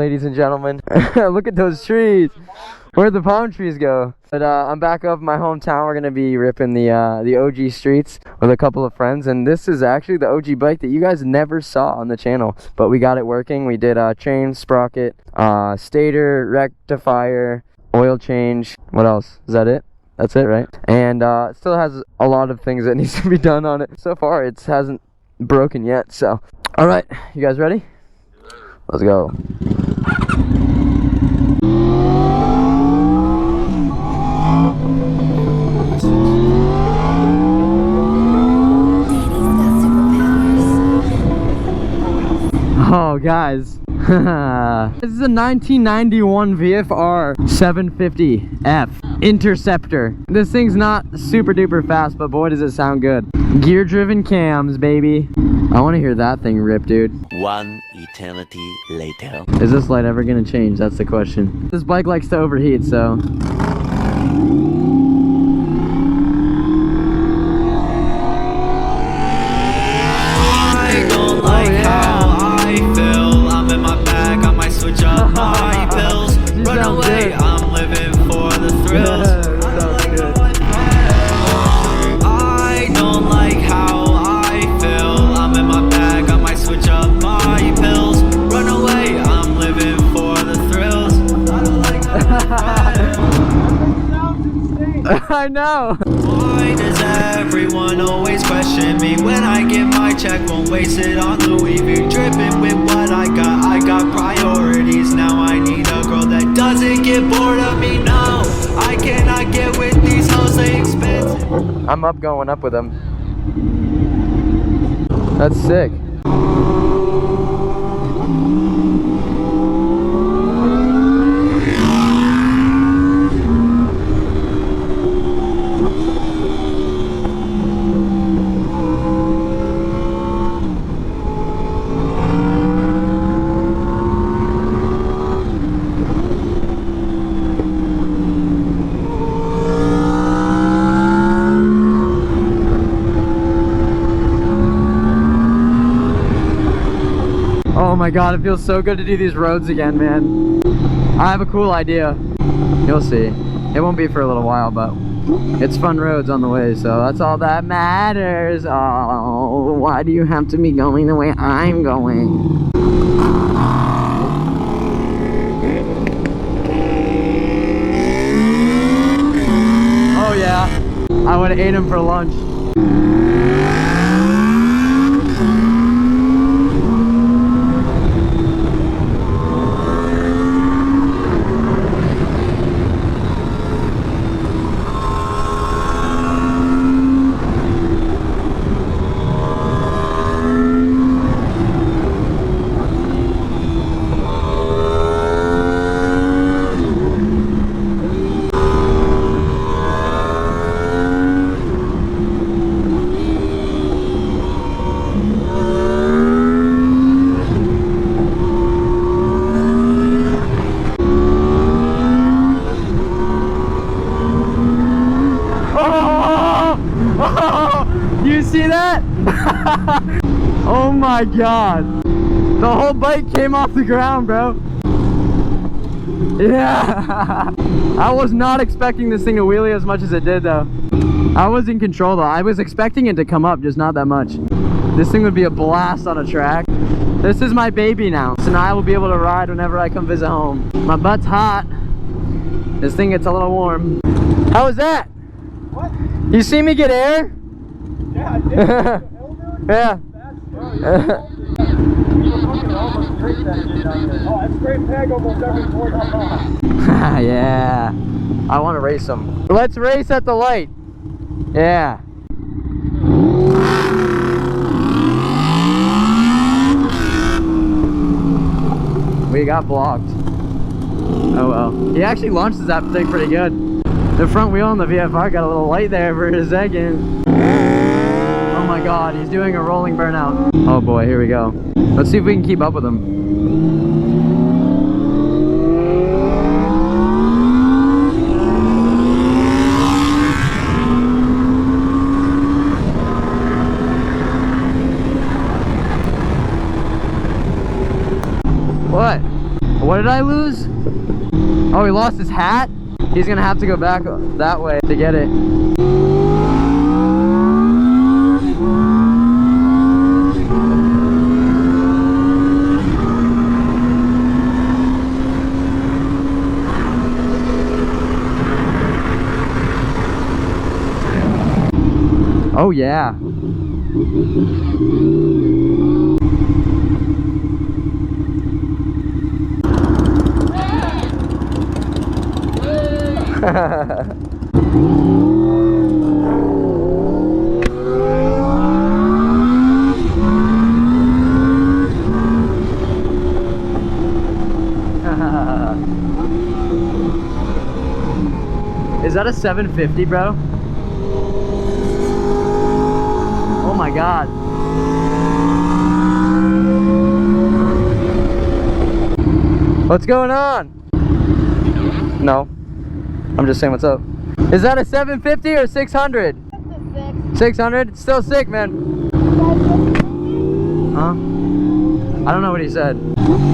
ladies and gentlemen. Look at those trees. Where'd the palm trees go? But I'm back up in my hometown. We're gonna be ripping the OG streets with a couple of friends, and this is actually the OG bike that you guys never saw on the channel, but we got it working. We did chain, sprocket, stator, rectifier, oil change. What else? Is that it? That's it, right? And it still has a lot of things that needs to be done on it. So far, it hasn't broken yet. So, all right, you guys ready? Let's go. Oh, guys. This is a 1991 VFR 750F Interceptor. This thing's not super duper fast, but boy does it sound good. Gear driven cams, baby. I want to hear that thing rip, dude. One eternity later. Is this light ever gonna change? That's the question. This bike likes to overheat, so. I don't like how I feel. I'm in my bag, I might switch up my pills. Run away, I'm living for the thrills. I don't like how I feel. I'm in my bag, I might switch up my pills. Run away, I'm living for the thrills. I don't like I know. Why does everyone always question me when I get my check? Won't waste it on Louis V. Dripping with what I got priorities. Now I need a girl that doesn't get bored of me. No, I cannot get with these hoes, they expensive. I'm going up with them. That's sick. Oh my god, it feels so good to do these roads again, man. I have a cool idea. You'll see. It won't be for a little while, but it's fun roads on the way, so that's all that matters. Oh, why do you have to be going the way I'm going? Oh yeah, I would have ate him for lunch. You see that? Oh my god. The whole bike came off the ground, bro. Yeah. I was not expecting this thing to wheelie as much as it did, though. I was in control, though. I was expecting it to come up, just not that much. This thing would be a blast on a track. This is my baby now, so now I will be able to ride whenever I come visit home. My butt's hot. This thing gets a little warm. How was that? What? You see me get air? Yeah, I did. Yeah. Oh, I straight peg almost every board I'm on. Yeah. I want to race them. Let's race at the light. Yeah. We got blocked. Oh well. He actually launches that thing pretty good. The front wheel on the VFR got a little light there for a second. Oh my god, he's doing a rolling burnout. Oh boy, here we go. Let's see if we can keep up with him. What? What Oh, he lost his hat? He's gonna have to go back that way to get it. Oh yeah. Is that a 750, bro? Oh my god. What's going on? No. I'm just saying what's up. Is that a 750 or 600? 600? It's still sick, man. Huh? I don't know what he said.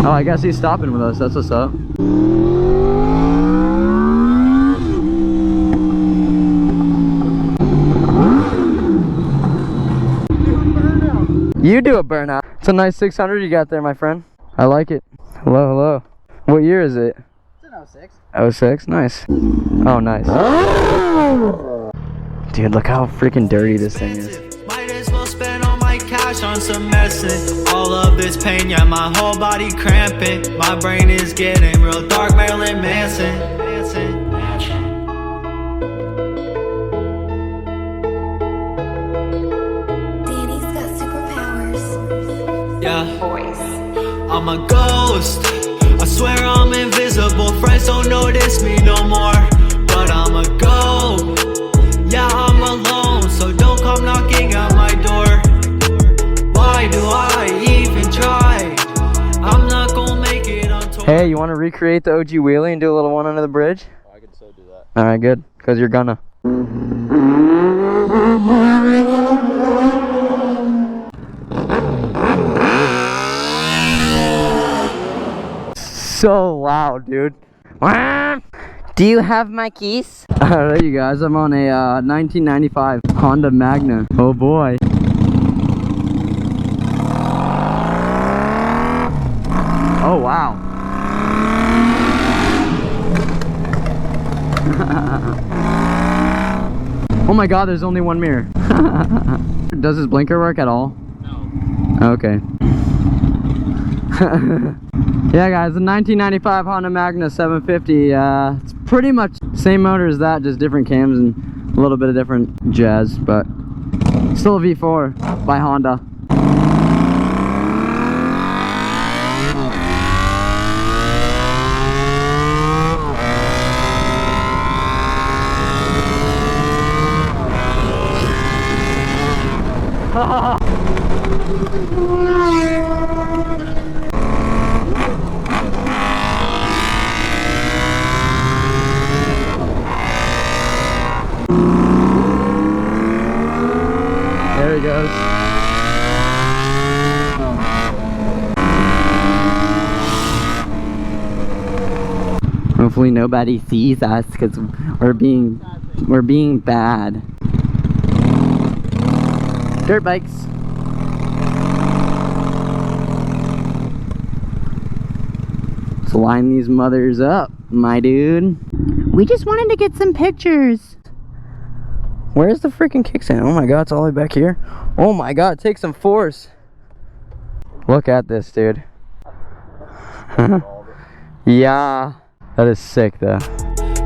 Oh, I guess he's stopping with us. That's what's up. You do a burnout. It's a nice 600 you got there, my friend. I like it. Hello, hello. What year is it? It's an 06. 06? Nice. Oh, nice. Dude, look how freaking dirty this thing is. Might as well spend all my cash on some medicine. All of this pain, yeah, my whole body cramping. My brain is getting real dark, Marilyn Manson. Danny's got superpowers. Yeah, I'm a ghost. I swear I'm invisible. Friends don't notice me no more. But I'm a go. Yeah, I'm alone. So don't come knocking at my door. Why do I even try? I'm not gonna make it on tour. Hey, you want to recreate the OG wheelie and do a little one under the bridge? I can so do that. Alright, good. Because you're gonna. So loud, dude. Do you have my keys? Alright, you guys, I'm on a 1995 Honda Magna. Oh boy. Oh wow. Oh my god, there's only one mirror. Does his blinker work at all? No. Okay. Yeah guys, the 1995 Honda Magna 750, it's pretty much same motor as that, just different cams and a little bit of different jazz, but still a V4 by Honda. There he goes. Hopefully nobody sees us because we're being bad. Dirt bikes. Let's line these mothers up, my dude. We just wanted to get some pictures. Where's the freaking kickstand? Oh my god, it's all the way back here. Oh my god, take some force. Look at this, dude. Yeah, that is sick though.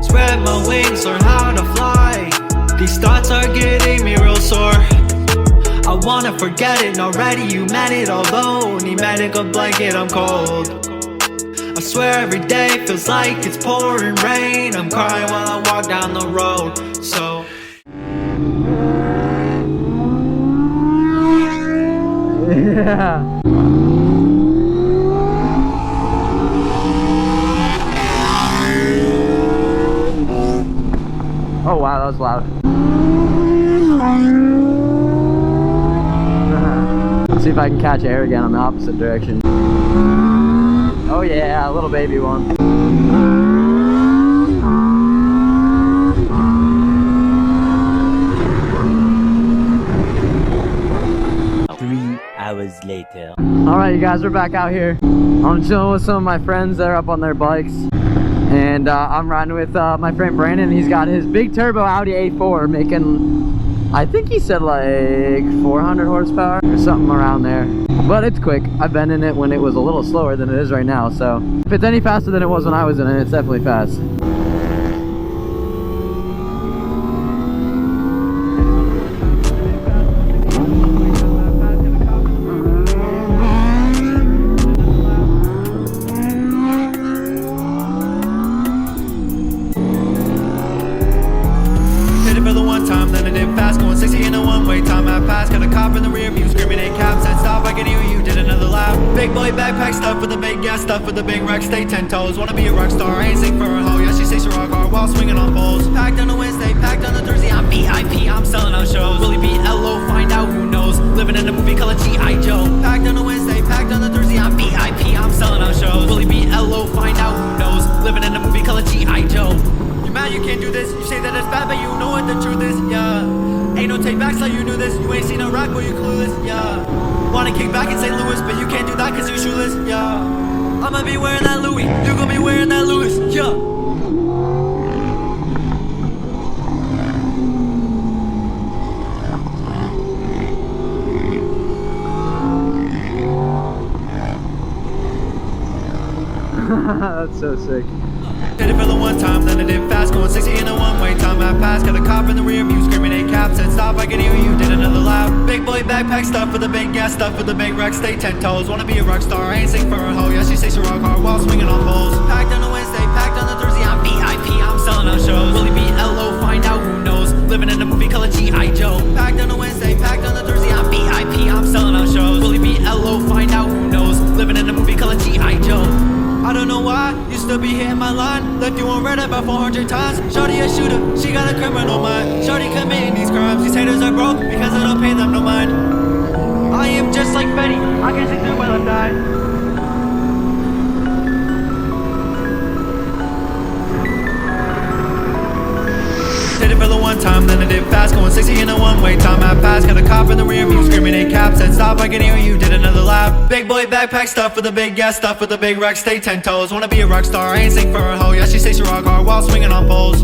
Spread my wings, learn how to fly. These thoughts are getting me real sore. I wanna forget it already, you meant it alone. Need medical blanket, I'm cold. I swear every day feels like it's pouring rain. I'm crying while I walk down the road. So yeah. Oh wow, that was loud. Let's see if I can catch air again on the opposite direction. Oh yeah, a little baby one. Alright, you guys, we're back out here. I'm chilling with some of my friends that are up on their bikes. And I'm riding with my friend Brandon. He's got his big turbo Audi A4 making, I think he said like 400 horsepower or something around there. But it's quick. I've been in it when it was a little slower than it is right now. So if it's any faster than it was when I was in it, it's definitely fast. Backpack stuff with the big gas stuff with the big wreck, stay 10 toes. Wanna be a rock star, I ain't sing for a hoe. Yeah, she say she rock hard while swinging on poles. Packed on a Wednesday, packed on a Thursday. I'm VIP, I'm selling out shows. Willie B, LO, find out who knows. Living in a movie called G.I. Joe. Packed on a Wednesday, packed on a Thursday. I'm VIP, I'm selling out shows. Willie B, LO, find out who knows. Living in a movie called G.I. Joe. You mad you can't do this? You say that it's bad, but you know what the truth is, yeah. Ain't no take backs like you knew this. You ain't seen a rock, but you clueless, yeah. Wanna kick back in St. Louis, but you can't do that cause you shoeless, yeah. I'ma be wearing that Louis, you gon' be wearing that Louis, yeah. That's so sick. Did it for the one time, then I did fast, going 60 in a one-way. Time I passed, got a cop in the rear view, screaming 8 caps, said stop, I can hear you, did another lap. Big boy backpack stuff with the big gas stuff with the big wreck, stay 10 toes. Wanna be a rock star, I ain't sing for a hoe. Yeah, she say she rock hard while swinging on poles. Packed on a Wednesday, packed on a Thursday. I'm VIP, I'm selling out shows. Willie B, LO, find out who knows. Living in a movie called G.I. Joe. Packed on a Wednesday, packed on a Thursday. I'm VIP, I'm selling out shows. Willie B, LO, find out who knows. Living in a movie called G.I. Joe. I don't know why, you still be hitting my line. Left you on red about 400 times. Shorty a shooter, she got a criminal mind. Shorty committing these crimes, these haters are broke because I don't pay them no mind. I am just like Betty, I can see through my left eye. Did it for the one time, then I did fast, going 60 in a one-way. Time I passed, got a cop in the rear view, screaming 8 caps, said stop, I can hear you, did another lap. Big boy backpack stuff with the big gas stuff with the big wreck, stay 10 toes. Wanna be a rock star, I ain't sing for a hoe. Yeah, she say she rock hard while swinging on poles.